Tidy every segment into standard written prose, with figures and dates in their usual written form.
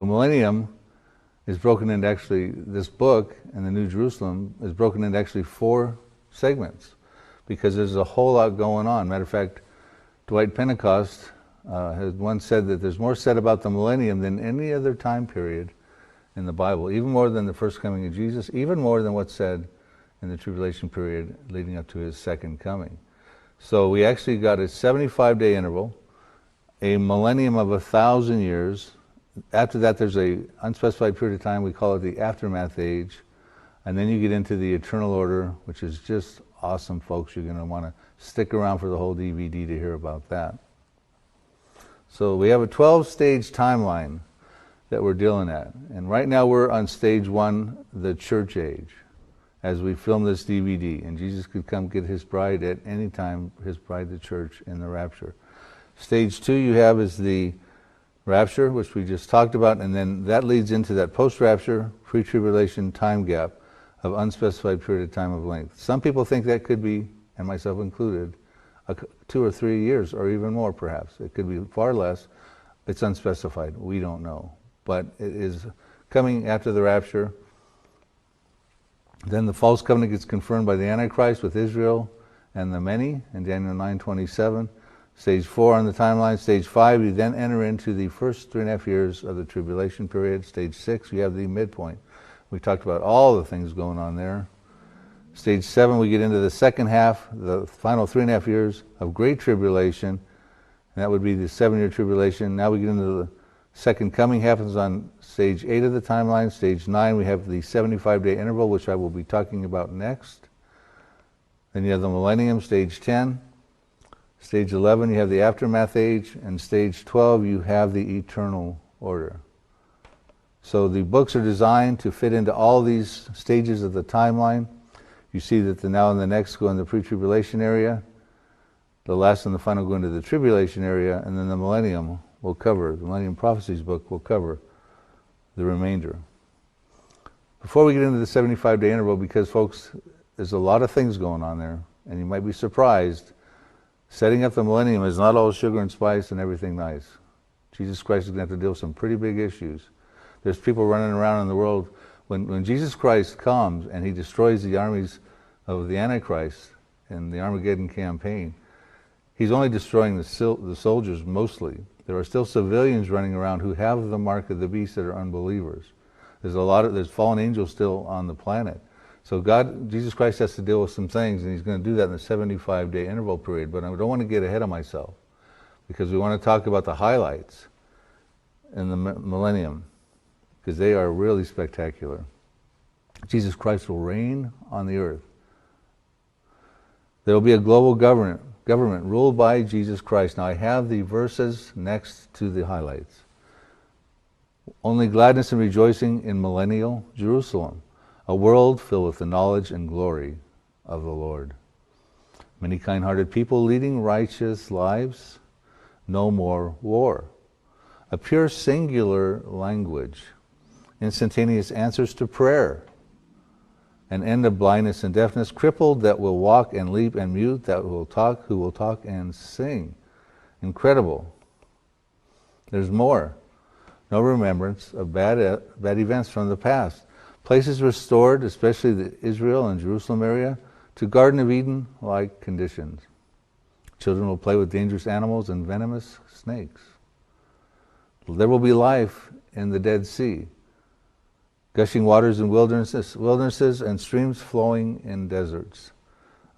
millennium is broken into actually, this book and the New Jerusalem is broken into actually 4 segments because there's a whole lot going on. Matter of fact, Dwight Pentecost has once said that there's more said about the millennium than any other time period in the Bible, even more than the first coming of Jesus, even more than what's said in the tribulation period leading up to his second coming. So we actually got a 75-day interval, a millennium of 1,000 years. After that, there's an unspecified period of time. We call it the aftermath age. And then you get into the eternal order, which is just awesome, folks. You're going to want to stick around for the whole DVD to hear about that. So we have a 12-stage timeline that we're dealing at. And right now we're on stage 1, the church age, as we film this DVD. And Jesus could come get his bride at any time, his bride, the church, in the rapture. Stage 2 you have is the rapture, which we just talked about, and then that leads into that post-rapture, pre-tribulation time gap of unspecified period of time of length. Some people think that could be, and myself included, 2 or 3 years, or even more perhaps. It could be far less. It's unspecified. We don't know. But it is coming after the rapture. Then the false covenant gets confirmed by the Antichrist with Israel and the many in Daniel 9:27. Stage 4 on the timeline. Stage 5, you then enter into the first 3.5 years of the tribulation period. Stage 6, you have the midpoint. We talked about all the things going on there. Stage 7, we get into the second half, the final 3.5 years of great tribulation, and that would be the 7-year tribulation. Now we get into the second coming, happens on stage 8 of the timeline. Stage 9, we have the 75-day interval, which I will be talking about next. Then you have the millennium, stage 10. Stage 11, you have the aftermath age, and stage 12, you have the eternal order. So the books are designed to fit into all these stages of the timeline. You see that the now and the next go in the pre-tribulation area, the last and the final go into the tribulation area, and then the millennium will cover, the Millennium Prophecies book will cover the remainder. Before we get into the 75-day interval, because folks, there's a lot of things going on there, and you might be surprised, setting up the millennium is not all sugar and spice and everything nice. Jesus Christ is going to have to deal with some pretty big issues. There's people running around in the world. When Jesus Christ comes and he destroys the armies of the Antichrist in the Armageddon campaign, he's only destroying the soldiers mostly. There are still civilians running around who have the mark of the beast that are unbelievers. There's fallen angels still on the planet. So Jesus Christ has to deal with some things, and he's going to do that in the 75-day interval period. But I don't want to get ahead of myself, because we want to talk about the highlights in the millennium, because they are really spectacular. Jesus Christ will reign on the earth. There will be a global government ruled by Jesus Christ. Now I have the verses next to the highlights. Only gladness and rejoicing in millennial Jerusalem, a world filled with the knowledge and glory of the Lord. Many kind-hearted people leading righteous lives, no more war. A pure singular language, instantaneous answers to prayer, an end of blindness and deafness, crippled that will walk and leap, and mute that will talk, who will talk and sing. Incredible. There's more. No remembrance of bad events from the past. Places restored, especially the Israel and Jerusalem area, to Garden of Eden-like conditions. Children will play with dangerous animals and venomous snakes. There will be life in the Dead Sea, gushing waters in wildernesses and streams flowing in deserts.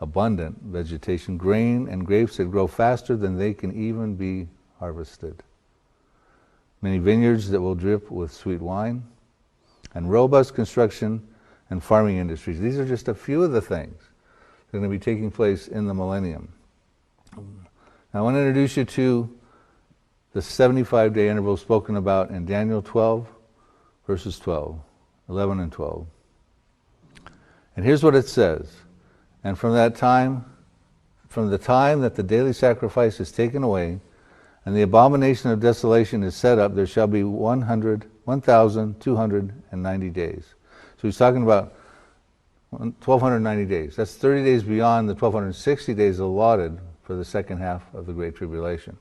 Abundant vegetation, grain and grapes that grow faster than they can even be harvested. Many vineyards that will drip with sweet wine, and robust construction and farming industries. These are just a few of the things that are going to be taking place in the millennium. Now I want to introduce you to the 75-day interval spoken about in Daniel 12, verses 12, 11 and 12. And here's what it says. And from the time that the daily sacrifice is taken away, and the abomination of desolation is set up, there shall be 1,290 days. So he's talking about 1,290 days. That's 30 days beyond the 1,260 days allotted for the second half of the Great Tribulation.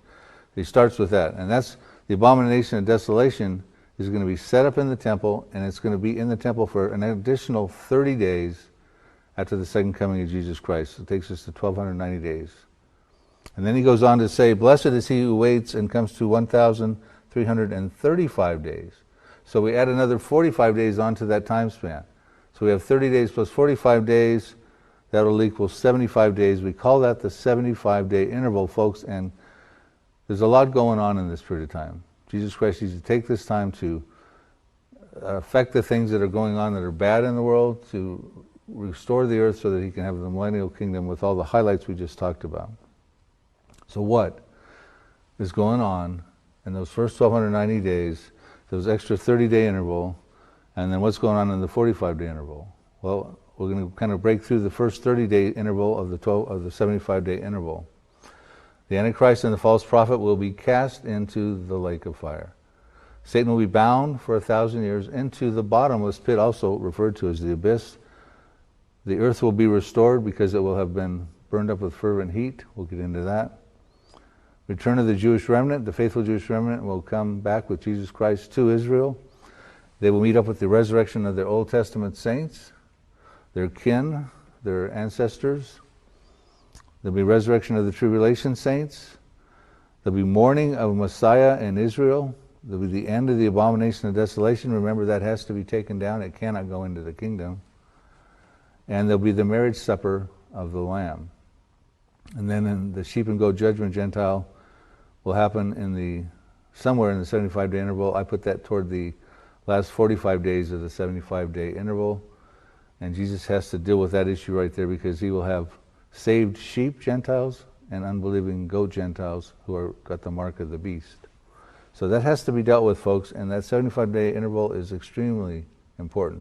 He starts with that. And that's the abomination of desolation is going to be set up in the temple, and it's going to be in the temple for an additional 30 days after the second coming of Jesus Christ. It takes us to 1,290 days. And then he goes on to say, blessed is he who waits and comes to 1,335 days. So we add another 45 days onto that time span. So we have 30 days plus 45 days. That will equal 75 days. We call that the 75-day interval, folks, and there's a lot going on in this period of time. Jesus Christ needs to take this time to affect the things that are going on that are bad in the world, to restore the earth so that he can have the millennial kingdom with all the highlights we just talked about. So what is going on in those first 1,290 days, those extra 30-day interval, and then what's going on in the 45-day interval? Well, we're going to kind of break through the first 30-day interval of the 75-day interval. The Antichrist and the false prophet will be cast into the lake of fire. Satan will be bound for 1,000 years into the bottomless pit, also referred to as the abyss. The earth will be restored because it will have been burned up with fervent heat. We'll get into that. Return of the Jewish remnant, the faithful Jewish remnant, will come back with Jesus Christ to Israel. They will meet up with the resurrection of their Old Testament saints, their kin, their ancestors. There'll be resurrection of the tribulation saints. There'll be mourning of Messiah in Israel. There'll be the end of the abomination of desolation. Remember, that has to be taken down. It cannot go into the kingdom. And there'll be the marriage supper of the Lamb. And then in the sheep and goat judgment, Gentile will happen somewhere in the 75-day interval. I put that toward the last 45 days of the 75-day interval. And Jesus has to deal with that issue right there, because he will have saved sheep Gentiles and unbelieving goat Gentiles who are got the mark of the beast. So that has to be dealt with, folks, and that 75-day interval is extremely important.